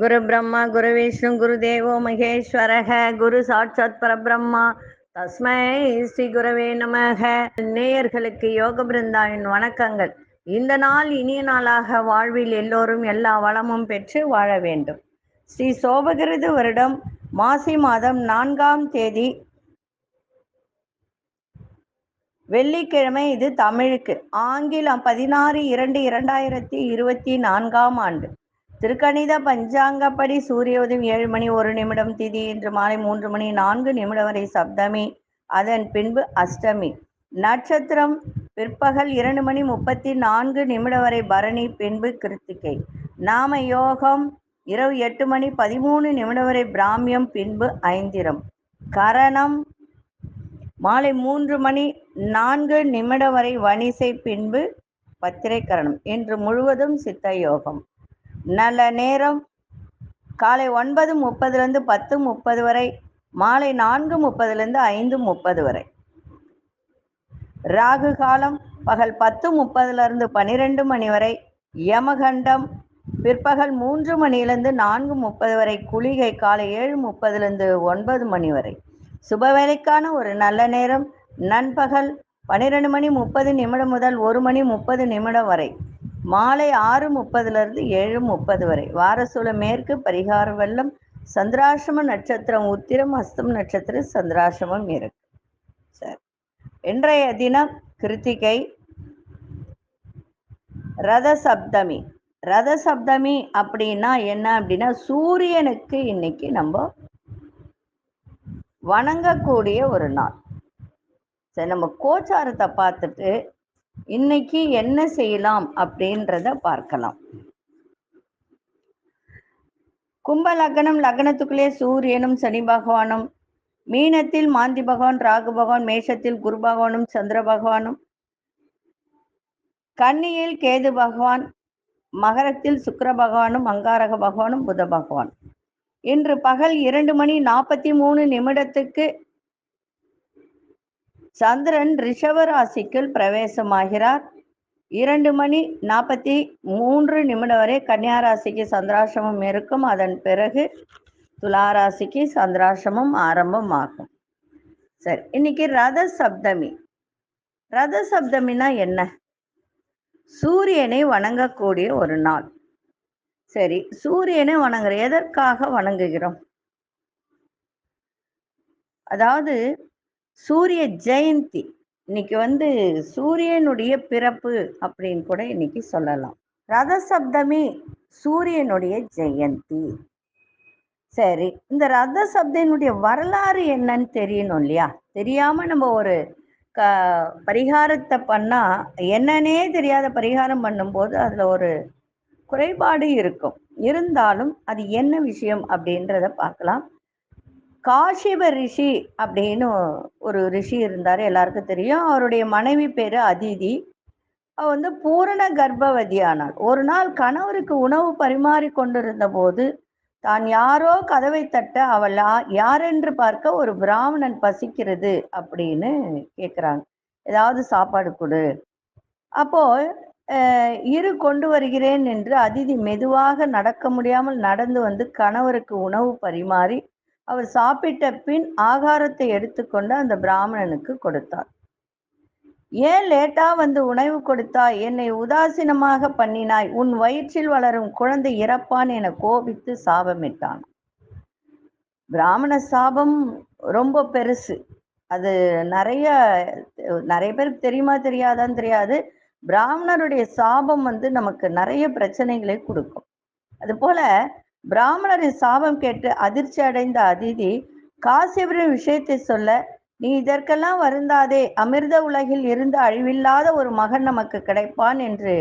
குரு பிரம்மா குரு விஷ்ணு குரு தேவோ மகேஸ்வரக குரு சாட்சாத் பரபிரம்மா தஸ்மை ஸ்ரீ குரவே நமக. நேயர்களுக்கு யோக பிருந்தாவின் வணக்கங்கள். இந்த நாள் இனிய நாளாக வாழ்வில் எல்லோரும் எல்லா வளமும் பெற்று வாழ வேண்டும். ஸ்ரீ சோபகிருது வருடம் மாசி மாதம் 4ஆம் தேதி வெள்ளிக்கிழமை. இது தமிழுக்கு. ஆங்கிலம் 16/2/2024ஆம் ஆண்டு. திருக்கணித பஞ்சாங்கப்படி சூரிய உதயம் 7 மணி 1 நிமிடம். திதி இன்று மாலை 3 மணி 4 நிமிடம் வரை சப்தமி, அதன் பின்பு அஷ்டமி. நட்சத்திரம் பிற்பகல் 2 மணி 34 நிமிடம் வரை பரணி, பின்பு கிருத்திகை. நாம யோகம் இரவு 8 மணி 13 நிமிடம் வரை பிராமியம், பின்பு ஐந்திரம். கரணம் மாலை 3 மணி 4 நிமிடம் வரை வணிசை, பின்பு பத்திரை கரணம். இன்று முழுவதும் சித்த யோகம். நல்ல நேரம் காலை 9:30 10:30 வரை, மாலை 4:30 5:30 வரை. ராகு காலம் பகல் 10:30 12 மணி வரை. யமகண்டம் பிற்பகல் 3 மணியிலிருந்து 4:30 வரை. குளிகை காலை 7:30 9 மணி வரை. சுபவேளைக்கான ஒரு நல்ல நேரம் நண்பகல் 12 மணி 30 நிமிடம் முதல் 1 மணி 30 நிமிடம் வரை. மாலை 6:30 7:30 வரை. வாரசூல மேற்கு. பரிகார வெள்ளம். சந்திராசிரம நட்சத்திரம் உத்திரம், அஸ்தம் நட்சத்திரம் சந்திராசிரமம் இருக்கு. சரி, இன்றைய தினம் கிருத்திகை, ரத சப்தமி. ரத சப்தமி அப்படின்னா என்ன அப்படின்னா, சூரியனுக்கு இன்னைக்கு நம்ம வணங்கக்கூடிய ஒரு நாள். சரி, நம்ம கோச்சாரத்தை பார்த்துட்டு இன்னைக்கு என்ன செய்யலாம் அப்படின்றத பார்க்கலாம். கும்ப லக்னம், லக்னத்துக்குள்ளே சூரியனும் சனி பகவானும், மீனத்தில் மாந்தி பகவான் ராகு பகவான், மேஷத்தில் குரு பகவானும் சந்திர பகவானும், கன்னியில் கேது பகவான், மகரத்தில் சுக்கிர பகவானும் அங்காரக பகவானும் புத பகவான். இன்று பகல் 2 மணி 43 நிமிடத்துக்கு சந்திரன் ரிஷப ராசிக்குள் பிரவேசமாகிறார். 2 மணி 43 நிமிடம் வரை கன்னியா ராசிக்கு சந்திராசிரமம் இருக்கும். அதன் பிறகு துலா ராசிக்கு சந்திராசிரமம் ஆரம்பமாகும். சரி, இன்னைக்கு ரத சப்தமி. ரத சப்தமினா என்ன? சூரியனை வணங்கக்கூடிய ஒரு நாள். சரி, சூரியனை வணங்குற எதற்காக வணங்குகிறோம்? அதாவது சூரிய ஜெயந்தி. இன்னைக்கு சூரியனுடைய பிறப்பு அப்படின்னு கூட இன்னைக்கு சொல்லலாம். ரத சப்தமி சூரியனுடைய ஜெயந்தி. சரி, இந்த ரத சப்தனுடைய வரலாறு என்னன்னு தெரியணும் இல்லையா? தெரியாம நம்ம ஒரு பரிகாரத்தை பண்ணா, என்னன்னே தெரியாத பரிகாரம் பண்ணும்போது அதுல ஒரு குறைபாடு இருக்கும். இருந்தாலும் அது என்ன விஷயம் அப்படின்றத பார்க்கலாம். காஷிப ரிஷி அப்படின்னு ஒரு ரிஷி இருந்தார், எல்லாருக்கும் தெரியும். அவருடைய மனைவி பேரு அதிதி. அவ பூரண கர்ப்பவதியானாள். ஒரு நாள் கணவருக்கு உணவு பரிமாறி கொண்டிருந்த போது தான் யாரோ கதவை தட்ட, அவள் யாரென்று பார்க்க ஒரு பிராமணன் பசிக்கிறது அப்படின்னு கேட்குறாங்க. ஏதாவது சாப்பாடு கொடு. அப்போ இரு கொண்டு வருகிறேன் என்று அதிதி மெதுவாக நடக்க முடியாமல் நடந்து கணவருக்கு உணவு பரிமாறி அவர் சாப்பிட்ட பின் ஆகாரத்தை எடுத்துக்கொண்டு அந்த பிராமணனுக்கு கொடுத்தார். ஏன் லேட்டா உணவு கொடுத்தாய்? என்னை உதாசீனமாக பண்ணினாய். உன் வயிற்றில் வளரும் குழந்தை இறப்பான் என கோபித்து சாபமிட்டான். பிராமண சாபம் ரொம்ப பெருசு. அது நிறைய பேருக்கு தெரியுமா தெரியாதான்னு தெரியாது. பிராமணருடைய சாபம் நமக்கு நிறைய பிரச்சனைகளை கொடுக்கும். அது போல பிராமணரின் சாபம் கேட்டு அதிர்ச்சி அடைந்த அதிதி காசியவரின் விஷயத்தை சொல்ல, நீ இதற்கெல்லாம் வருந்தாதே, அமிர்த உலகில் இருந்து அழிவில்லாத ஒரு மகன் நமக்கு கிடைப்பான் என்று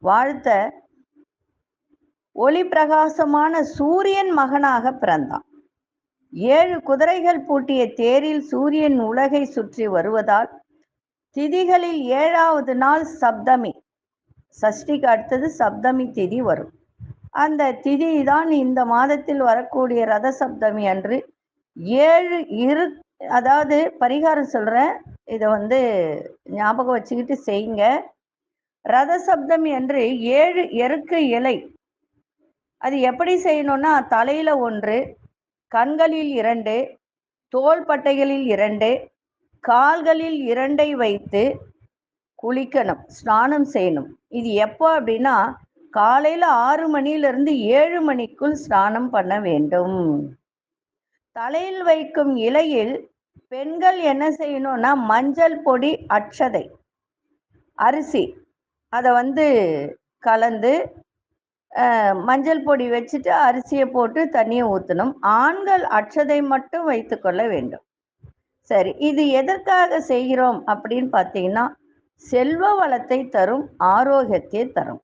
வாழ்த்த ஒளி பிரகாசமான சூரியன் மகனாக பிறந்தான். 7 குதிரைகள் பூட்டிய தேரில் சூரியன் உலகை சுற்றி வருவதால் திதிகளில் 7வது நாள் சப்தமி, சஷ்டிக்கு அடுத்தது சப்தமி திதி வரும். அந்த திதி தான் இந்த மாதத்தில் வரக்கூடிய ரத சப்தமி அன்று 7 அதாவது பரிகாரம் சொல்றேன், இதை வந்து ஞாபகம் வச்சுக்கிட்டு செய்யுங்க. ரத சப்தமி அன்று 7 எருக்கு இலை, அது எப்படி செய்யணும்னா தலையில 1, கண்களில் 2, தோள்பட்டைகளில் 2, கால்களில் 2 வைத்து குளிக்கணும், ஸ்நானம் செய்யணும். இது எப்போ அப்படின்னா காலையில 6 மணியிலிருந்து 7 மணிக்குள் ஸ்நானம் பண்ண வேண்டும். தலையில் வைக்கும் இலையில் பெண்கள் என்ன செய்யணும்னா மஞ்சள் பொடி, அட்சதை, அரிசி அதை வந்து கலந்து மஞ்சள் பொடி வச்சுட்டு அரிசியை போட்டு தண்ணியை ஊற்றணும். ஆண்கள் அட்சதை மட்டும் வைத்து கொள்ள வேண்டும். சரி, இது எதற்காக செய்கிறோம் அப்படின்னு பார்த்தீங்கன்னா செல்வ வளத்தை தரும், ஆரோக்கியத்தை தரும்.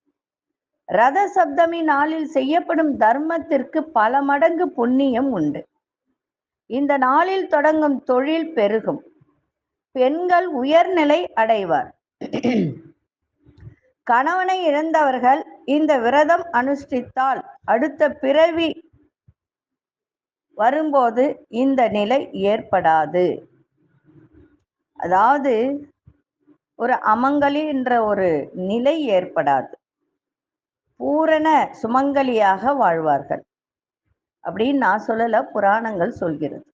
ரத சப்தமி நாளில் செய்யப்படும் தர்மத்திற்கு பல மடங்கு புண்ணியம் உண்டு. இந்த நாளில் தொடங்கும் தொழில் பெருகும், பெண்கள் உயர்நிலை அடைவார். கணவனை இழந்தவர்கள் இந்த விரதம் அனுஷ்டித்தால் அடுத்த பிறவி வரும்போது இந்த நிலை ஏற்படாது. அதாவது ஒரு அமங்கலி என்ற ஒரு நிலை ஏற்படாது, பூரண சுமங்கலியாக வாழ்வார்கள் அப்படின்னு நான் சொல்லல, புராணங்கள் சொல்கிறது.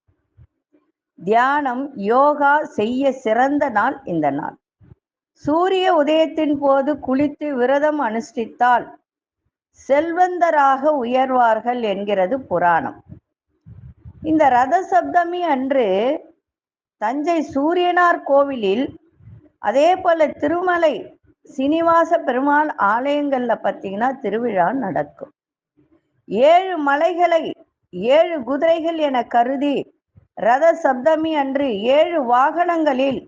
தியானம், யோகா செய்ய சிறந்த நாள் இந்த நாள். சூரிய உதயத்தின் போது குளித்து விரதம் அனுஷ்டித்தால் செல்வந்தராக உயர்வார்கள் என்கிறது புராணம். இந்த ரத சப்தமி அன்று தஞ்சை சூரியனார் கோவிலில், அதே போல திருமலை சீனிவாச பெருமாள் ஆலயங்கள்ல பார்த்தீங்கன்னா திருவிழா நடக்கும். 7 மலைகளை 7 குதிரைகள் என கருதி ரத சப்தமி அன்று 7 வாகனங்களில்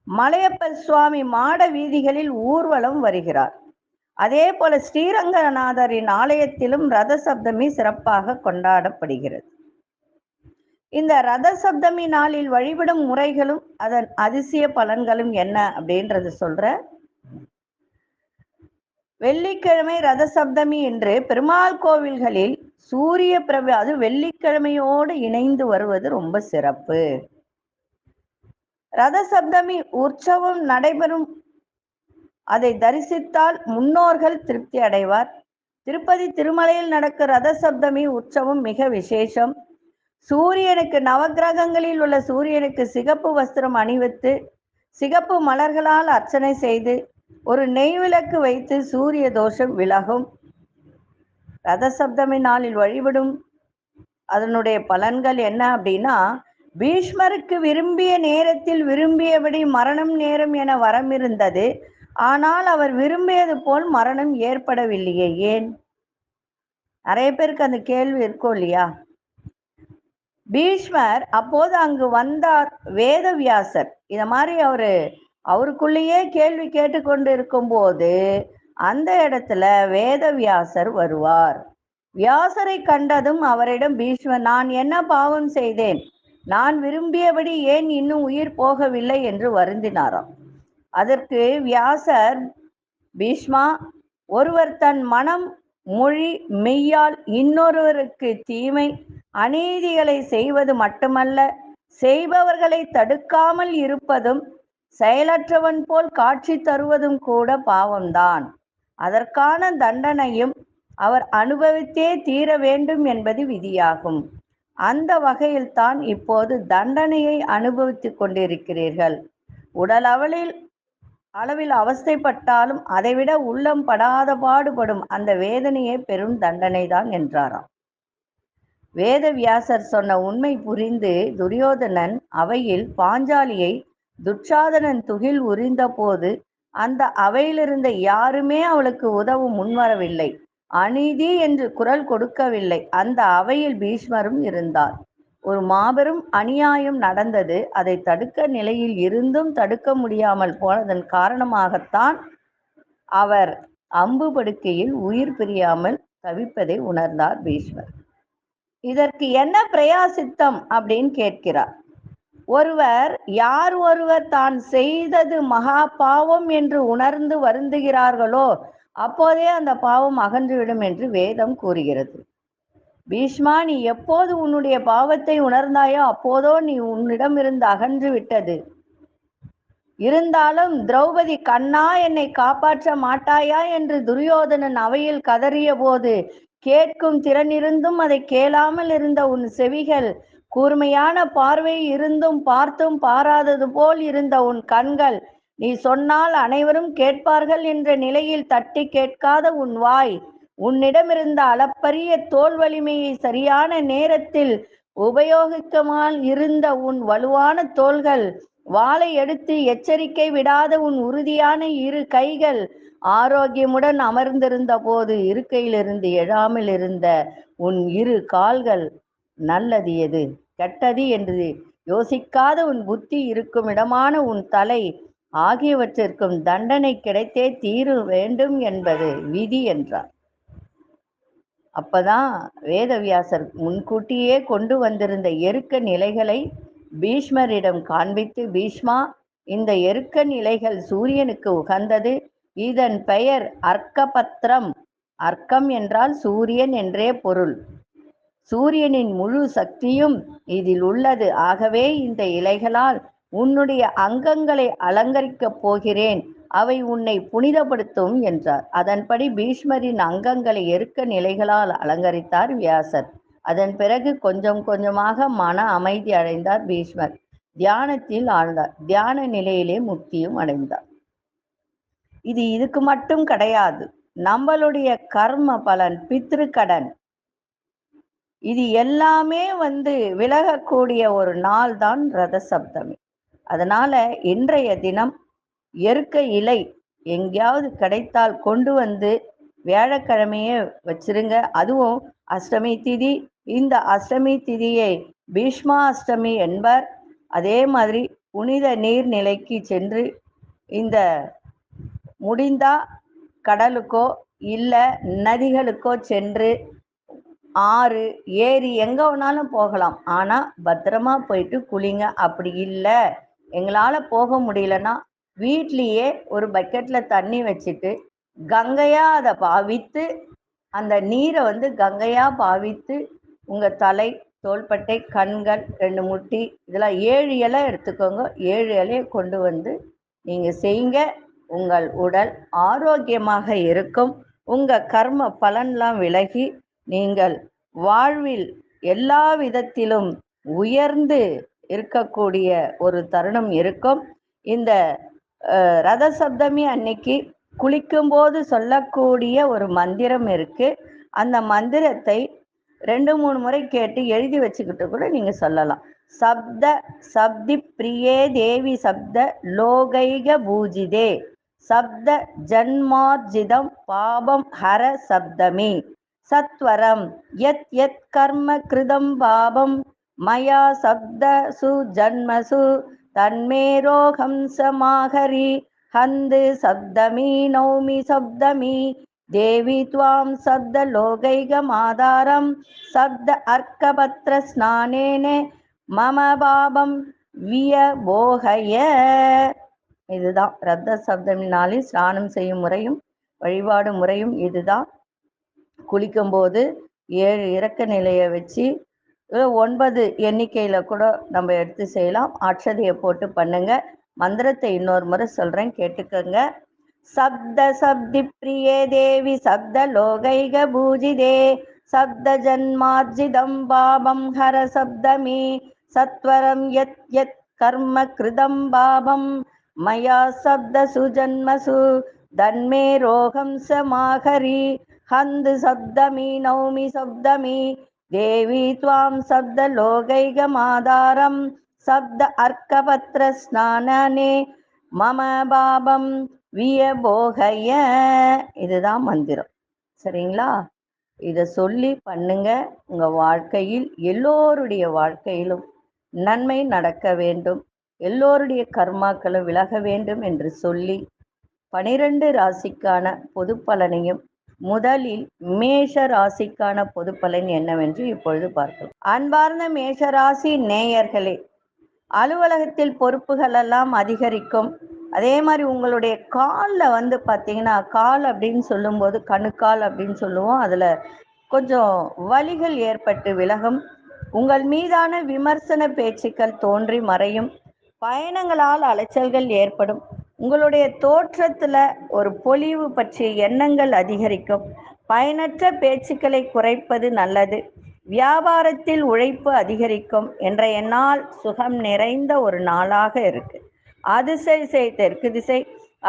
மலையப்ப சுவாமி மாட வீதிகளில் ஊர்வலம் வருகிறார். அதே போல ஸ்ரீரங்கநாதரின் ஆலயத்திலும் ரத சப்தமி சிறப்பாக கொண்டாடப்படுகிறது. இந்த ரத சப்தமி நாளில் வழிபடும் முறைகளும் அதன் அதிசய பலன்களும் என்ன அப்படின்றது சொல்ற. வெள்ளிக்கிழமை ரத சப்தமி என்று பெருமாள் கோவில்களில் சூரிய பிரபு, அது வெள்ளிக்கிழமையோடு இணைந்து வருவது ரொம்ப சிறப்பு. ரத சப்தமி உற்சவம் நடைபெறும், அதை தரிசித்தால் முன்னோர்கள் திருப்தி அடைவார். திருப்பதி திருமலையில் நடக்கும் ரத சப்தமி உற்சவம் மிக விசேஷம். சூரியனுக்கு, நவகிரகங்களில் உள்ள சூரியனுக்கு சிகப்பு வஸ்திரம் அணிவித்து சிகப்பு மலர்களால் அர்ச்சனை செய்து ஒரு நெய் விளக்கு வைத்து சூரிய தோஷம் விலகும். ரத சப்தமி நாளில் வழிபடும் அதனுடைய பலன்கள் என்ன அப்படின்னா, பீஷ்மருக்கு விரும்பிய நேரத்தில் விரும்பியபடி மரணம் நேரம் என வரம் இருந்தது. ஆனால் அவர் விரும்பியது போல் மரணம் ஏற்படவில்லையே, ஏன்? நிறைய பேருக்கு அந்த கேள்வி இருக்கும் இல்லையா? பீஷ்மர் அப்போது அங்கு வந்தார் வேதவியாசர். இத மாதிரி அவருக்குள்ளேயே கேள்வி கேட்டுக்கொண்டு இருக்கும் போது அந்த இடத்துல வேதவியாசர் வருவார். வியாசரை கண்டதும் அவரிடம் பீஷ்மர், நான் என்ன பாவம் செய்தேன், நான் விரும்பியபடி ஏன் இன்னும் உயிர் போகவில்லை என்று வருந்தினாராம். அதற்கு வியாசர், பீஷ்மா, ஒருவர் தன் மனம் மொழி மெய்யால் இன்னொருவருக்கு தீமை அநீதிகளை செய்வது மட்டுமல்ல, செய்பவர்களை தடுக்காமல் இருப்பதும் செயலற்றவன் போல் காட்சி தருவதும் கூட பாவம்தான். அதற்கான தண்டனையும் அவர் அனுபவித்தே தீர வேண்டும் என்பது விதியாகும். அந்த வகையில் தான் இப்போது தண்டனையை அனுபவித்துக் கொண்டிருக்கிறீர்கள். உடல் அளவில் அவஸ்தைப்பட்டாலும் அதைவிட உள்ளம் படாத பாடுபடும் அந்த வேதனையே பெரும் தண்டனை தான் என்றாராம். வேதவியாசர் சொன்ன உண்மை புரிந்து துரியோதனன் அவையில் பாஞ்சாலியை துச்சாதனன் துகில் உரிந்த போது அந்த அவையிலிருந்த யாருமே அவளுக்கு உதவ முன்வரவில்லை, அநீதி என்று குரல் கொடுக்கவில்லை. அந்த அவையில் பீஷ்மரும் இருந்தார். ஒரு மாபெரும் அநியாயம் நடந்தது. அதை தடுக்க நிலையில் இருந்தும் தடுக்க முடியாமல் போனதன் காரணமாகத்தான் அவர் அம்பு படுக்கையில் உயிர் பிரியாமல் தவிப்பதை உணர்ந்தார் பீஷ்மர். இதற்கு என்ன பிரயாசித்தம் அப்படின்னு கேட்கிறார். ஒருவர் தான் செய்தது மகா பாவம் என்று உணர்ந்து வருந்துகிறார்களோ அப்போதே அந்த பாவம் அகன்றுவிடும் என்று வேதம் கூறுகிறது. பீஷ்மா, நீ எப்போது உன்னுடைய பாவத்தை உணர்ந்தாயோ அப்போதோ நீ உன்னிடமிருந்து அகன்று விட்டது. இருந்தாலும் திரௌபதி, கண்ணா என்னை காப்பாற்ற மாட்டாயா என்று துரியோதனன் அவையில் கதறிய போது கேட்கும் திறனிருந்தும் அதை கேளாமல் இருந்த உன் செவிகள், கூர்மையான பார்வை இருந்தும் பார்த்தும் பாராதது போல் இருந்த உன் கண்கள், நீ சொன்னால் அனைவரும் கேட்பார்கள் என்ற நிலையில் தட்டி கேட்காத உன் வாய், உன்னிடமிருந்த அளப்பரிய தோல் வலிமையை சரியான நேரத்தில் உபயோகிக்காமல் இருந்த உன் வலுவான தோள்கள், வாளை எடுத்து எச்சரிக்கை விடாத உன் உறுதியான இரு கைகள், ஆரோக்கியமுடன் அமர்ந்திருந்த போது இருக்கையிலிருந்து எழாமல் இருந்த உன் இரு கால்கள், நல்லது எது கெட்டது என்று யோசிக்காத உன் புத்தி இருக்கும் இடமான உன் தலை ஆகியவற்றிற்கும் தண்டனை கிடைத்தே தீர வேண்டும் என்பது விதி என்றார். அப்பதான் வேதவியாசர் முன்கூட்டியே கொண்டு வந்திருந்த எருக்க நிலைகளை பீஷ்மரிடம் காண்பித்து, பீஷ்மா, இந்த எருக்க நிலைகள் சூரியனுக்கு உகந்தது. இதன் பெயர் அர்க்கபத்திரம். அர்க்கம் என்றால் சூரியன் என்றே பொருள். சூரியனின் முழு சக்தியும் இதில் உள்ளது. ஆகவே இந்த இலைகளால் உன்னுடைய அங்கங்களை அலங்கரிக்கப் போகிறேன். அவை உன்னை புனிதப்படுத்தும் என்றார். அதன்படி பீஷ்மரின் அங்கங்களை எருக்க நிலைகளால் அலங்கரித்தார் வியாசர். அதன் பிறகு கொஞ்சம் கொஞ்சமாக மன அமைதி அடைந்தார் பீஷ்மர். தியானத்தில் ஆழ்ந்தார். தியான நிலையிலே முக்தியும் அடைந்தார். இதுக்கு மட்டும் கிடையாது. நம்மளுடைய கர்ம பலன், பித்ரு கடன், இது எல்லாமே விலகக்கூடிய ஒரு நாள் தான் ரத சப்தமி. அதனால இன்றைய தினம் எருக்க இலை எங்கேயாவது கிடைத்தால் கொண்டு வியாழக்கிழமையே வச்சிருங்க. அதுவும் அஷ்டமி திதி. இந்த அஷ்டமி திதியை பீஷ்மா அஷ்டமி என்பர். அதே மாதிரி புனித நீர்நிலைக்கு சென்று, இந்த முடிந்தா கடலுக்கோ இல்லை நதிகளுக்கோ சென்று, ஆறு ஏரி எங்க வேணாலும் போகலாம், ஆனா பத்திரமா போயிட்டு குளிங்க. அப்படி இல்லை எங்களால போக முடியலன்னா வீட்லேயே ஒரு பக்கெட்ல தண்ணி வச்சுட்டு கங்கையா அதை பாவித்து, அந்த நீரை கங்கையா பாவித்து உங்க தலை, தோள்பட்டை, கண்கள், 2 முட்டி, இதெல்லாம் 7 இலை எடுத்துக்கோங்க. 7 இலையை கொண்டு நீங்க செய்யுங்க. உங்கள் உடல் ஆரோக்கியமாக இருக்கும். உங்க கர்ம பலன்லாம் விலகி நீங்கள் வாழ்வில் எல்லா விதத்திலும் உயர்ந்து இருக்கக்கூடிய ஒரு தருணம் இருக்கும். இந்த ரத சப்தமி அன்னைக்கு குளிக்கும்போது சொல்லக்கூடிய ஒரு மந்திரம் இருக்கு. அந்த மந்திரத்தை 2-3 முறை கேட்டு எழுதி வச்சுக்கிட்டு கூட நீங்க சொல்லலாம். சப்த சப்தி பிரியே தேவி சப்த லோகைக பூஜிதே சப்த ஜன்மார்ஜிதம் பாபம் ஹர சப்தமி சத்வரம் யத் யத் கர்ம கிருதம் பாபம் மயா சப்தசு ஜன்மசு தன்மேரோகம் சமாஹரி ஹந்து சப்தமி நௌமி சப்தமி தேவி துவாம் சப்த லோகைக மாதாரம் சப்த அர்க்கபத்ர ஸ்நானேனே மம பாபம் வியபோகய. இதுதான் ரத்த சப்தமி நாளில் ஸ்நானம் செய்யும் முறையும் வழிபாடு முறையும் இதுதான். குளிக்கும்போது 7 இறக்க நிலையை வச்சு 9 எண்ணிக்கையில கூட நம்ம எடுத்து செய்யலாம். அட்சதையை போட்டு பண்ணுங்க. மந்திரத்தை இன்னொரு முறை சொல்றேன், கேட்டுக்கோங்க. சப்த சப்தி பிரியே தேவி சப்த லோகைக பூஜிதே சப்த ஜன்மார்ஜிதம் பாபம் ஹர சப்தமி சத்வரம் யத் யத் கர்ம கிருதம் பாபம் மயா சப்தசு ஜன்மசு தன்மே ரோகம் சமாஹரி ஹந்து சப்தமி நௌமி சப்தமி தேவி துவாம் சப்த லோகைக மாதாரம் சப்த அர்க்கபத்ர ஸ்நானே மம பாபம் வியபோகய. இதுதான் மந்திரம். சரிங்களா? இதை சொல்லி பண்ணுங்க. உங்க வாழ்க்கையில் எல்லோருடைய வாழ்க்கையிலும் நன்மை நடக்க வேண்டும், எல்லோருடைய கர்மாக்களும் விலக வேண்டும் என்று சொல்லி 12 ராசிக்கான பொது பலனையும், முதலில் மேஷ ராசிக்கான பொது பலன் என்னவென்று இப்பொழுது பார்க்கலாம். அன்பார்ந்த மேஷராசி நேயர்களே, அலுவலகத்தில் பொறுப்புகள் எல்லாம் அதிகரிக்கும். அதே மாதிரி உங்களுடைய காலில் பார்த்தீங்கன்னா, கால் அப்படின்னு சொல்லும்போது கணுக்கால் அப்படின்னு சொல்லுவோம். அதில் கொஞ்சம் வலிகள் ஏற்பட்டு விலகும். உங்கள் மீதான விமர்சன பேச்சுக்கள் தோன்றி மறையும். பயணங்களால் அலைச்சல்கள் ஏற்படும். உங்களுடைய தோற்றத்துல ஒரு பொலிவு பற்றிய எண்ணங்கள் அதிகரிக்கும். பயனற்ற பேச்சுக்களை குறைப்பது நல்லது. வியாபாரத்தில் உழைப்பு அதிகரிக்கும். இன்றைய நாள் சுகம் நிறைந்த ஒரு நாளாக இருக்கு. அதிசய தெற்கு திசை,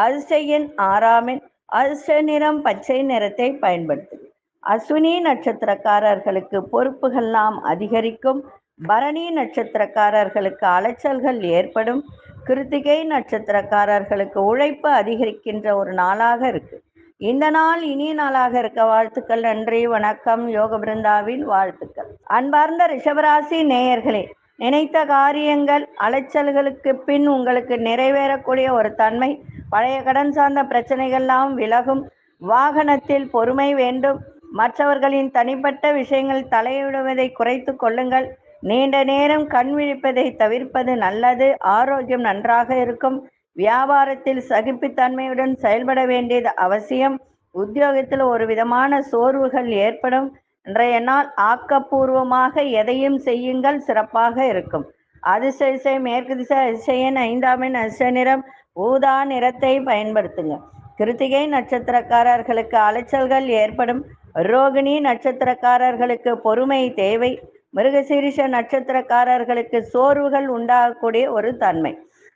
அதிசயின் 6ஆம் எண், அதிர்ஷ்ட நிறம் பச்சை நிறத்தை பயன்படுத்து. அஸ்வினி நட்சத்திரக்காரர்களுக்கு பொறுப்புகள்லாம் அதிகரிக்கும். பரணி நட்சத்திரக்காரர்களுக்கு அலைச்சல்கள் ஏற்படும். கிருத்திகை நட்சத்திரக்காரர்களுக்கு உழைப்பு அதிகரிக்கின்ற ஒரு நாளாக இருக்கு. இந்த நாள் இனிய நாளாக இருக்க வாழ்த்துக்கள். நன்றி, வணக்கம். யோக பிருந்தாவின் வாழ்த்துக்கள். அன்பார்ந்த ரிஷபராசி நேயர்களே, நினைத்த காரியங்கள் அலைச்சல்களுக்கு பின் உங்களுக்கு நிறைவேறக்கூடிய ஒரு தன்மை. பழைய கடன் சார்ந்த பிரச்சனைகள்லாம் விலகும். வாகனத்தில் பொறுமை வேண்டும். மற்றவர்களின் தனிப்பட்ட விஷயங்கள் தலையிடுவதை குறைத்து கொள்ளுங்கள். நீண்ட நேரம் கண் விழிப்பதை தவிர்ப்பது நல்லது. ஆரோக்கியம் நன்றாக இருக்கும். வியாபாரத்தில் சகிப்புத்தன்மையுடன் செயல்பட வேண்டியது அவசியம். உத்தியோகத்தில் ஒரு விதமான சோர்வுகள் ஏற்படும். இன்றைய நாள் ஆக்கப்பூர்வமாக எதையும் செய்யுங்கள், சிறப்பாக இருக்கும். அதிசய மேற்கு திசை, அதிசயன் 5ஆம் எண், அதிர்ஷ்ட நிறம் ஊதா நிறத்தை பயன்படுத்துங்க. கிருத்திகை நட்சத்திரக்காரர்களுக்கு அலைச்சல்கள் ஏற்படும். ரோகிணி நட்சத்திரக்காரர்களுக்கு பொறுமை தேவை. மிருகசீரிஷ நட்சத்திரக்காரர்களுக்கு சோர்வுகள் உண்டாகக்கூடிய ஒரு தன்மை.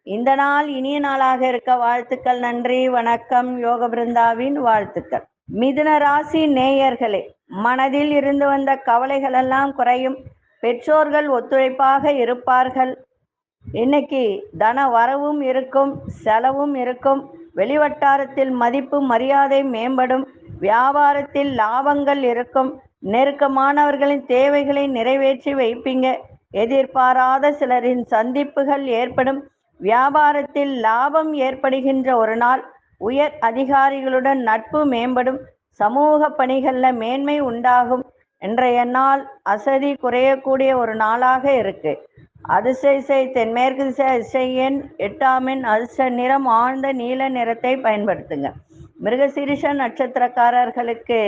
இந்த நாள் இனிய நாளாக இருக்க வாழ்த்துக்கள். நன்றி, வணக்கம். யோக பிருந்தாவின் வாழ்த்துக்கள். மிதுன ராசி நேயர்களே, மனதில் இருந்து வந்த கவலைகள் எல்லாம் குறையும். பெற்றோர்கள் ஒத்துழைப்பாக இருப்பார்கள். இன்னைக்கு தன வரவும் இருக்கும், செலவும் இருக்கும். வெளிவட்டாரத்தில் மதிப்பு மரியாதை மேம்படும். வியாபாரத்தில் லாபங்கள் இருக்கும். நெருக்கமானவர்களின் தேவைகளை நிறைவேற்றி வைப்பீங்க. எதிர்பாராத சிலரின் சந்திப்புகள் ஏற்படும். வியாபாரத்தில் லாபம் ஏற்படுகின்ற ஒரு நாள். உயர் அதிகாரிகளுடன் நட்பு மேம்படும். சமூக பணிகளில் மேன்மை உண்டாகும். இன்றைய நாள் அசதி குறையக்கூடிய ஒரு நாளாக இருக்கு. அதிசய தென்மேற்கு திசை, அதிசயன் 8ஆம் எண், அதிர்ஷ்ட நிறம் ஆழ்ந்த நீல நிறத்தை பயன்படுத்துங்க. மிருகசீரிஷ நட்சத்திரக்காரர்களுக்கு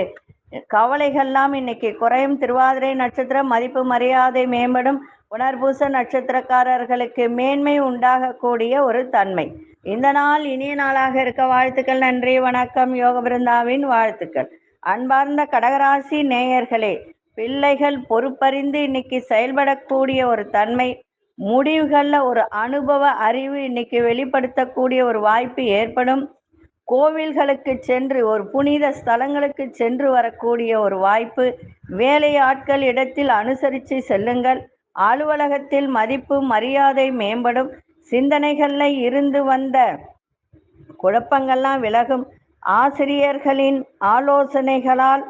கவலைகள்லாம் இன்னைக்கு குறையும். திருவாதிரை நட்சத்திரம் மதிப்பு மரியாதை மேம்படும். புனர்பூச நட்சத்திரக்காரர்களுக்கு மேன்மை உண்டாகக்கூடிய ஒரு தன்மை. இந்த நாள் இனிய நாளாக இருக்க வாழ்த்துக்கள். நன்றி, வணக்கம். யோக பிருந்தாவின் வாழ்த்துக்கள். அன்பார்ந்த கடகராசி நேயர்களே, பிள்ளைகள் பொறுப்பறிந்து இன்னைக்கு செயல்படக்கூடிய ஒரு தன்மை. முடிவுகள்ல ஒரு அனுபவ அறிவு இன்னைக்கு வெளிப்படுத்தக்கூடிய ஒரு வாய்ப்பு ஏற்படும். கோவில்களுக்கு சென்று ஒரு புனித ஸ்தலங்களுக்கு சென்று வரக்கூடிய ஒரு வாய்ப்பு. வேலையாட்கள் இடத்தில் அனுசரித்து செல்லுங்கள். அலுவலகத்தில் மதிப்பு மரியாதை மேம்படும். சிந்தனைகள்ல இருந்து வந்த குழப்பங்கள்லாம் விலகும். ஆசிரியர்களின் ஆலோசனைகளால்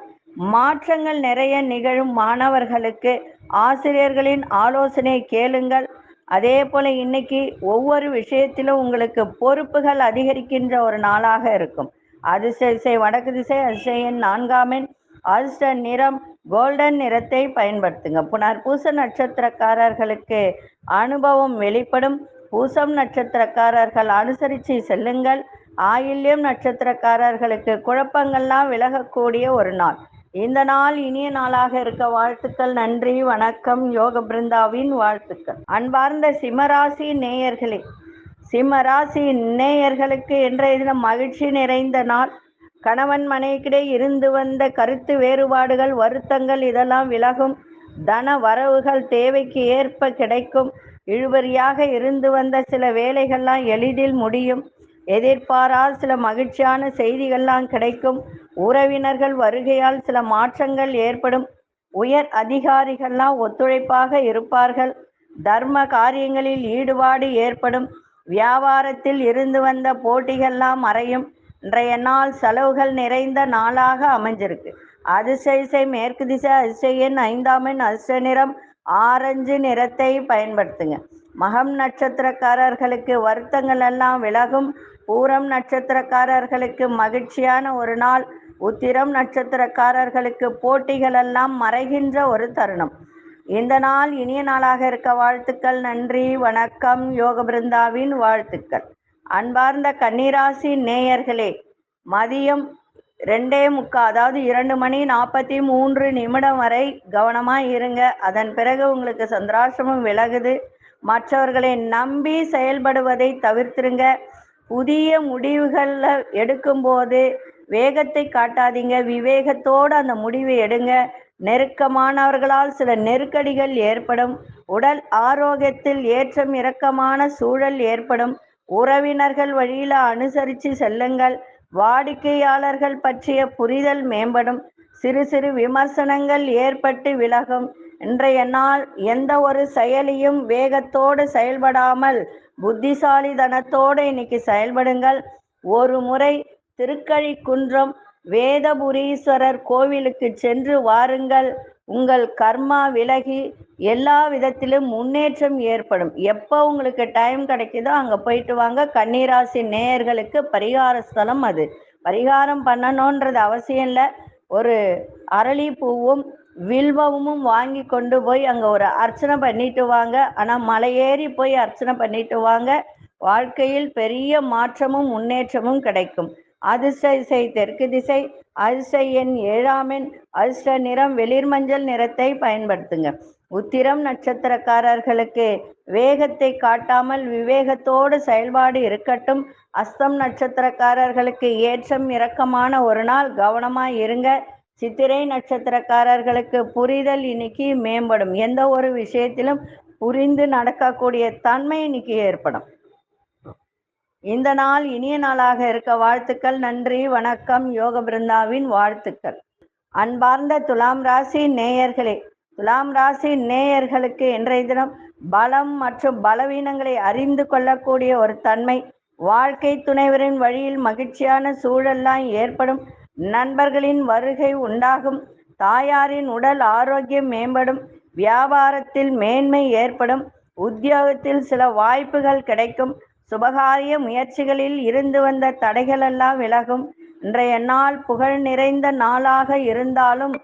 மாற்றங்கள் நிறைய நிகழும். மாணவர்களுக்கு ஆசிரியர்களின் ஆலோசனை கேளுங்கள். அதே போல இன்னைக்கு ஒவ்வொரு விஷயத்திலும் உங்களுக்கு பொறுப்புகள் அதிகரிக்கின்ற ஒரு நாளாக இருக்கும். அதிசய வடக்கு திசை, அதிசயன் 4ஆம் எண், அதிர்ஷ்ட நிறம் கோல்டன் நிறத்தை பயன்படுத்துங்க. புனர்பூச நட்சத்திரக்காரர்களுக்கு அனுபவம் வெளிப்படும். பூசம் நட்சத்திரக்காரர்கள் அனுசரித்து செல்லுங்கள். ஆயில்யம் நட்சத்திரக்காரர்களுக்கு குழப்பங்கள்லாம் விலகக்கூடிய ஒரு நாள். இந்த நாள் இனிய நாளாக இருக்க வாழ்த்துக்கள். நன்றி, வணக்கம். யோக பிருந்தாவின் வாழ்த்துக்கள். அன்பார்ந்த சிம்மராசி நேயர்களே, சிம்மராசி நேயர்களுக்கு இன்றைய தினம் மகிழ்ச்சி நிறைந்த நாள். கணவன் மனைவிக்கிடையே இருந்து வந்த கருத்து வேறுபாடுகள், வருத்தங்கள் இதெல்லாம் விலகும். தன வரவுகள் தேவைக்கு ஏற்ப கிடைக்கும். இழுபறியாக இருந்து வந்த சில வேலைகள்லாம் எளிதில் முடியும். எதிர்பாராத சில மகிழ்ச்சியான செய்திகள்லாம் கிடைக்கும். உறவினர்கள் வருகையால் சில மாற்றங்கள் ஏற்படும். உயர் அதிகாரிகள்லாம் ஒத்துழைப்பாக இருப்பார்கள். தர்ம காரியங்களில் ஈடுபாடு ஏற்படும். வியாபாரத்தில் இருந்து வந்த போட்டிகள்லாம் மறையும். இன்றைய நாள் செலவுகள் நிறைந்த நாளாக அமைஞ்சிருக்கு. அதிசய மேற்கு திசை, அதிசயன் 5ஆம் எண், அதிர்ஷ்ட நிறம் ஆரஞ்சு நிறத்தை பயன்படுத்துங்க. மகம் நட்சத்திரக்காரர்களுக்கு வருத்தங்கள் எல்லாம் விலகும். பூரம் நட்சத்திரக்காரர்களுக்கு மகிழ்ச்சியான ஒரு நாள். உத்திரம் நட்சத்திரக்காரர்களுக்கு போட்டிகள் எல்லாம் மறைகின்ற ஒரு தருணம். இந்த நாள் இனிய நாளாக இருக்க வாழ்த்துக்கள். நன்றி, வணக்கம். யோக பிருந்தாவின் வாழ்த்துக்கள். அன்பார்ந்த கன்னிராசி நேயர்களே, மதியம் 2:45 அதாவது 2:43 வரை கவனமாக இருங்க. அதன் பிறகு உங்களுக்கு சந்திராசிரமம் விலகுது. மற்றவர்களை நம்பி செயல்படுவதை தவிர்த்துருங்க. புதிய முடிவுகளில் எடுக்கும்போது வேகத்தை காட்டாதீங்க, விவேகத்தோடு அந்த முடிவை எடுங்க. நெருக்கமானவர்களால் சில நெருக்கடிகள் ஏற்படும். உடல் ஆரோக்கியத்தில் ஏற்றம் இறக்கமான சூழல் ஏற்படும். உறவினர்கள் வழியில் அனுசரித்து செல்லுங்கள். வாடிக்கையாளர்கள் பற்றிய புரிதல் மேம்படும். சிறு சிறு விமர்சனங்கள் ஏற்பட்டு விலகும். இன்றைய நாள் எந்த ஒரு செயலியும் வேகத்தோடு செயல்படாமல் புத்திசாலித்தனத்தோடு இன்னைக்கு செயல்படுங்கள். ஒரு முறை திருக்கழிக்குன்றம் வேதபுரீஸ்வரர் கோவிலுக்கு சென்று வாருங்கள். உங்கள் கர்மா விலகி எல்லா விதத்திலும் முன்னேற்றம் ஏற்படும். எப்போ உங்களுக்கு டைம் கிடைக்குதோ அங்கே போயிட்டு வாங்க. கன்னிராசி நேயர்களுக்கு பரிகார ஸ்தலம் அது. பரிகாரம் பண்ணணுன்றது அவசியம் இல்லை. ஒரு அரளி பூவும் வில்வமும் வாங்கி கொண்டு போய் அங்கே ஒரு அர்ச்சனை பண்ணிட்டு வாங்க. ஆனால் மலையேறி போய் அர்ச்சனை பண்ணிட்டு வாங்க. வாழ்க்கையில் பெரிய மாற்றமும் முன்னேற்றமும் கிடைக்கும். அதிர்ஷ்ட திசை தெற்கு திசை. அதிர்ஷ்ட எண் 7 அதிர்ஷ்ட நிறம் வெளிர்மஞ்சள் நிறத்தை பயன்படுத்துங்க. உத்திரம் நட்சத்திரக்காரர்களுக்கு வேகத்தை காட்டாமல் விவேகத்தோடு செயல்பாடு இருக்கட்டும். அஸ்தம் நட்சத்திரக்காரர்களுக்கு ஏற்றம் இறக்கமான ஒரு நாள், கவனமாக இருங்க. சித்திரை நட்சத்திரக்காரர்களுக்கு புரிதல் இன்னைக்கு மேம்படும். எந்த ஒரு விஷயத்திலும் புரிந்து நடக்கக்கூடிய தன்மை இன்னைக்கு ஏற்படும். இந்த நாள் இனிய நாளாக இருக்க வாழ்த்துக்கள். நன்றி, வணக்கம். யோக பிருந்தாவின் வாழ்த்துக்கள். அன்பார்ந்த துலாம் ராசி நேயர்களே, துலாம் ராசி நேயர்களுக்கு இன்றைய தினம் பலம் மற்றும் பலவீனங்களை அறிந்து கொள்ளக்கூடிய ஒரு தன்மை. வாழ்க்கை துணைவரின் வழியில் மகிழ்ச்சியான சூழல்லாம் ஏற்படும். நண்பர்களின் வருகை உண்டாகும். தாயாரின் உடல் ஆரோக்கியம் மேம்படும். வியாபாரத்தில் மேன்மை ஏற்படும். உத்தியோகத்தில் சில வாய்ப்புகள் கிடைக்கும். சுபகாரிய முயற்சிகளில் இருந்து வந்த தடைகள் எல்லாம் விலகும். இன்றைய நாள் புகழ் நிறைந்த நாளாக இருந்தாலும்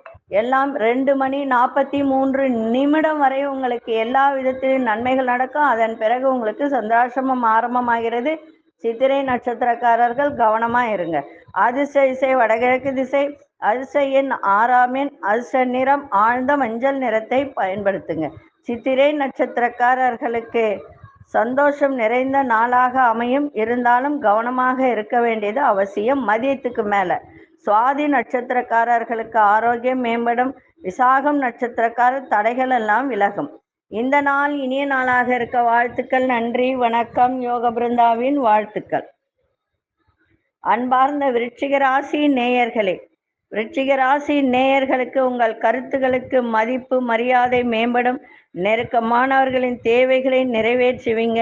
எல்லாம் 2:43 வரை உங்களுக்கு எல்லா விதத்திலும் நன்மைகள் நடக்கும். அதன் பிறகு உங்களுக்கு சந்திராசிரமம் ஆரம்பமாகிறது. சித்திரை நட்சத்திரக்காரர்கள் கவனமாக இருங்க. அதிர்ஷ்ட திசை வடகிழக்கு திசை. அதிர்ஷ்ட எண் 6 அதிர்ஷ்ட நிறம் ஆழ்ந்த மஞ்சள் நிறத்தை பயன்படுத்துங்க. சித்திரை நட்சத்திரக்காரர்களுக்கு சந்தோஷம் நிறைந்த நாளாக அமையும். இருந்தாலும் கவனமாக இருக்க வேண்டியது அவசியம். மதியத்துக்கு மேலே சுவாதி நட்சத்திரக்காரர்களுக்கு ஆரோக்கியம் மேம்படும். விசாகம் நட்சத்திரக்காரர் தடைகள் எல்லாம் விலகும். இந்த நாள் இனிய நாளாக இருக்க வாழ்த்துக்கள். நன்றி, வணக்கம். யோக பிருந்தாவின் வாழ்த்துக்கள். அன்பார்ந்த விருச்சிக ராசி நேயர்களே, விருச்சிக ராசி நேயர்களுக்கு உங்கள் கருத்துக்களுக்கு மதிப்பு மரியாதை மேம்படும். நெருக்கமானவர்களின் தேவைகளை நிறைவேற்றுவீங்க.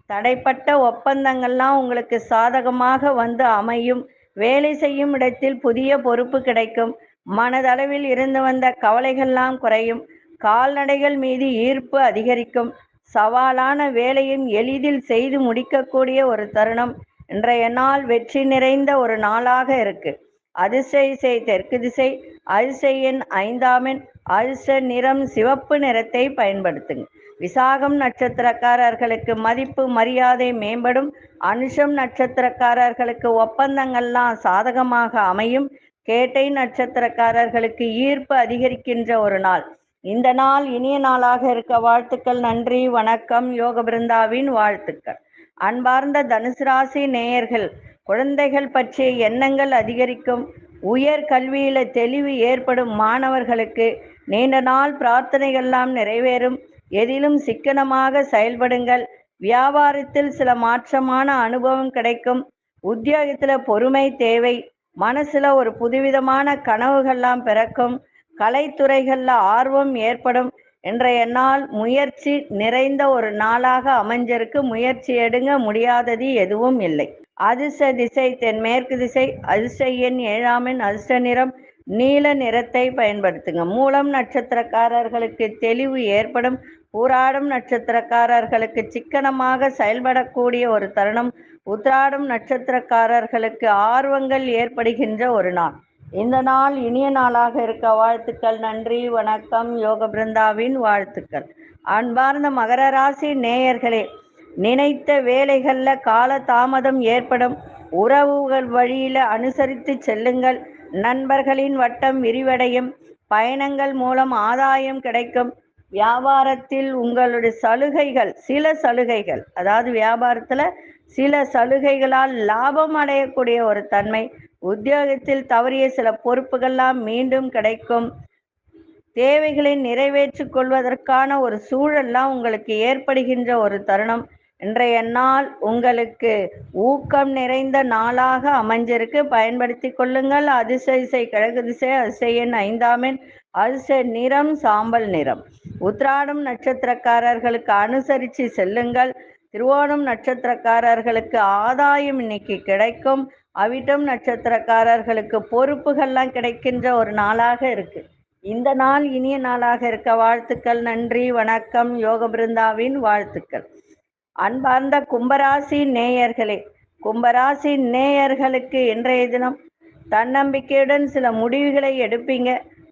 தடைப்பட்ட ஒப்பந்தங்கள்லாம் உங்களுக்கு சாதகமாக வந்து அமையும். வேலை செய்யும் இடத்தில் புதிய பொறுப்பு கிடைக்கும். மனதளவில் இருந்து வந்த கவலைகள்லாம் குறையும். கால்நடைகள் மீது ஈர்ப்பு அதிகரிக்கும். சவாலான வேலையும் எளிதில் செய்து முடிக்கக்கூடிய ஒரு தருணம். இன்றைய நாள் வெற்றி நிறைந்த ஒரு நாளாக இருக்கு. அதிர்ஷ்ட திசை தெற்கு திசை. அதிர்ஷ்ட எண் 5 அதிர்ஷ்ட நிறம் சிவப்பு நிறத்தை பயன்படுத்துங்க. விசாகம் நட்சத்திரக்காரர்களுக்கு மதிப்பு மரியாதை மேம்படும். அனுஷம் நட்சத்திரக்காரர்களுக்கு ஒப்பந்தங்கள்லாம் சாதகமாக அமையும். கேட்டை நட்சத்திரக்காரர்களுக்கு ஈர்ப்பு அதிகரிக்கின்ற ஒரு நாள். இந்த நாள் இனிய நாளாக இருக்க வாழ்த்துக்கள். நன்றி, வணக்கம். யோக பிருந்தாவின் வாழ்த்துக்கள். அன்பார்ந்த தனுசு ராசி நேயர்கள், குழந்தைகள் பற்றிய எண்ணங்கள் அதிகரிக்கும். உயர் கல்வியில தெளிவு ஏற்படும். மாணவர்களுக்கு நீண்ட நாள் பிரார்த்தனைகள்லாம் நிறைவேறும். எதிலும் சிக்கனமாக செயல்படுங்கள். வியாபாரத்தில் சில மாற்றமான அனுபவம் கிடைக்கும். உத்தியோகத்தில் பொறுமை தேவை. மனசுல ஒரு புதுவிதமான கனவுகள்லாம் பிறக்கும். கலைத்துறைகளில் ஆர்வம் ஏற்படும். இன்றைய நாள் முயற்சி நிறைந்த ஒரு நாளாக அமைஞ்சிருக்கு. முயற்சி எடுங்க, முடியாதது எதுவும் இல்லை. அதிர்ஷ்ட திசை தென்மேற்கு திசை. அதிர்ஷ்ட எண் 7 அதிர்ஷ்ட நிறம் நீல நிறத்தை பயன்படுத்துங்க. மூலம் நட்சத்திரக்காரர்களுக்கு தெளிவு ஏற்படும். பூராடம் நட்சத்திரக்காரர்களுக்கு சிக்கனமாக செயல்படக்கூடிய ஒரு தருணம். உத்திராடம் நட்சத்திரக்காரர்களுக்கு ஆர்வங்கள் ஏற்படுகின்ற ஒரு நாள். இந்த நாள் இனிய நாளாக இருக்க வாழ்த்துக்கள். நன்றி, வணக்கம். யோக பிருந்தாவின் வாழ்த்துக்கள். அன்பார்ந்த மகர ராசி நேயர்களே, நினைத்த வேலைகளில் கால தாமதம் ஏற்படும். உறவுகள் வழியில் அனுசரித்து செல்லுங்கள். நண்பர்களின் வட்டம் விரிவடையும். பயணங்கள் மூலம் ஆதாயம் கிடைக்கும். வியாபாரத்தில் உங்களுடைய சில சலுகைகள், அதாவது வியாபாரத்தில் சில சலுகைகளால் லாபம் அடையக்கூடிய ஒரு தன்மை. உத்தியோகத்தில் தவறிய சில பொறுப்புகள்லாம் மீண்டும் கிடைக்கும். தேவைகளை நிறைவேற்றிக் கொள்வதற்கான ஒரு சூழல்லாம் உங்களுக்கு ஏற்படுகின்ற ஒரு தருணம். இன்றைய நாள் உங்களுக்கு ஊக்கம் நிறைந்த நாளாக அமைஞ்சிருக்கு. பயன்படுத்தி கொள்ளுங்கள். அதிசய கிழக்கு திசை, அதிசய எண் 5ஆம் எண், அதிசய நிறம் சாம்பல் நிறம். உத்திராடம் நட்சத்திரக்காரர்களுக்கு அனுசரித்து செல்லுங்கள். திருவோணம் நட்சத்திரக்காரர்களுக்கு ஆதாயம் இன்னைக்கு கிடைக்கும். அவிட்டம் நட்சத்திரக்காரர்களுக்கு பொறுப்புகள்லாம் கிடைக்கின்ற ஒரு நாளாக இருக்கு. இந்த நாள் இனிய நாளாக இருக்க வாழ்த்துக்கள். நன்றி, வணக்கம். யோக பிருந்தாவின் வாழ்த்துக்கள். அன்பார்ந்த கும்பராசி நேயர்களே, கும்பராசி நேயர்களுக்கு இன்றைய தினம் தன்னம்பிக்கையுடன் சில முடிவுகளை எடுப்பீங்க.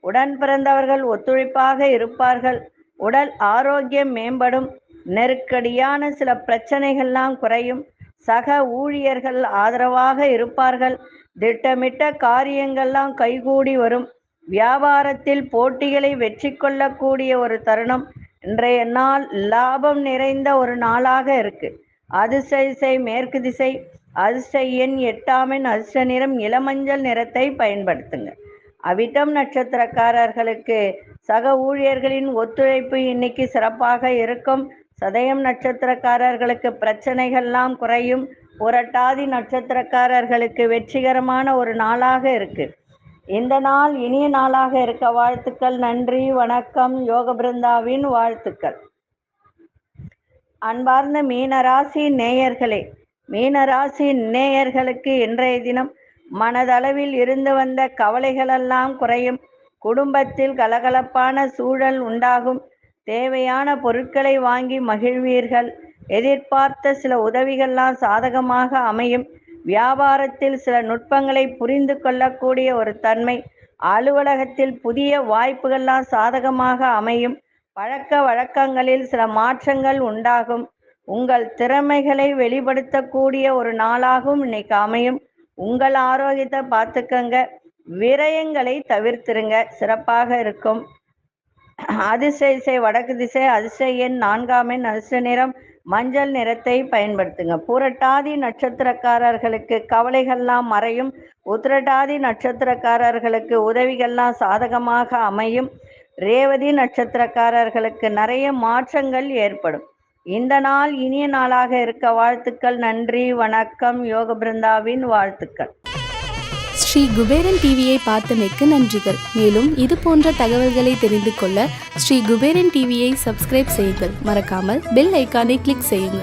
உடன் பிறந்தவர்கள் ஒத்துழைப்பாக இருப்பார்கள். உடல் ஆரோக்கியம் மேம்படும். நெருக்கடியான சில பிரச்சனைகள்லாம் குறையும். சக ஊழியர்கள் ஆதரவாக இருப்பார்கள். திட்டமிட்ட காரியங்கள்லாம் கைகூடி வரும். வியாபாரத்தில் போட்டிகளை வெற்றி கொள்ளக்கூடிய ஒரு தருணம். இன்றைய நாள் லாபம் நிறைந்த ஒரு நாளாக இருக்கு. அதிசய மேற்கு திசை, அதிசய எண் 8ஆம் எண், அதிர்ஷ்ட நிறம் இளமஞ்சள் நிறத்தை பயன்படுத்துங்க. அவிட்டம் நட்சத்திரக்காரர்களுக்கு சக ஊழியர்களின் ஒத்துழைப்பு இன்னைக்கு சிறப்பாக இருக்கும். சதயம் நட்சத்திரக்காரர்களுக்கு பிரச்சனைகள்லாம் குறையும். புரட்டாதி நட்சத்திரக்காரர்களுக்கு வெற்றிகரமான ஒரு நாளாக இருக்கு. இந்த நாள் இனிய நாளாக இருக்க வாழ்த்துக்கள். நன்றி, வணக்கம். யோக பிருந்தாவின் வாழ்த்துக்கள். அன்பார்ந்த மீனராசி நேயர்களே, மீனராசி நேயர்களுக்கு இன்றைய தினம் மனதளவில் இருந்து வந்த கவலைகளெல்லாம் குறையும். குடும்பத்தில் கலகலப்பான சூழல் உண்டாகும். தேவையான பொருட்களை வாங்கி மகிழ்வீர்கள். எதிர்பார்த்த சில உதவிகள்லாம் சாதகமாக அமையும். வியாபாரத்தில் சில நுட்பங்களை புரிந்து கொள்ளக்கூடிய ஒரு தன்மை. அலுவலகத்தில் புதிய வாய்ப்புகள்லாம் சாதகமாக அமையும். பழக்க வழக்கங்களில் சில மாற்றங்கள் உண்டாகும். உங்கள் திறமைகளை வெளிப்படுத்தக்கூடிய ஒரு நாளாகவும் இன்னைக்கு அமையும். உங்கள் ஆரோக்கியத்தை பார்த்துக்கங்க. விரயங்களை தவிர்த்திருங்க, சிறப்பாக இருக்கும். அதிசய வடக்கு திசை, அதிசய எண் 4ஆம் எண், அதிர்ஷ்ட நிறம் மஞ்சள் நிறத்தை பயன்படுத்துங்க. புரட்டாதி நட்சத்திரக்காரர்களுக்கு கவலைகள்லாம் மறையும். உத்திரட்டாதி நட்சத்திரக்காரர்களுக்கு உதவிகள்லாம் சாதகமாக அமையும். ரேவதி நட்சத்திரக்காரர்களுக்கு நிறைய மாற்றங்கள் ஏற்படும். இந்த நாள் இனிய நாளாக இருக்க வாழ்த்துக்கள். நன்றி, வணக்கம். யோக பிருந்தாவின் வாழ்த்துக்கள். ஸ்ரீ குபேரன் டிவியை பார்த்தமைக்கு நன்றிகள். மேலும் இது போன்ற தகவல்களை தெரிந்து கொள்ள ஸ்ரீ குபேரன் டிவியை சப்ஸ்கிரைப் செய்யுங்கள். மறக்காமல் பெல் ஐக்கானை கிளிக் செய்யுங்கள்.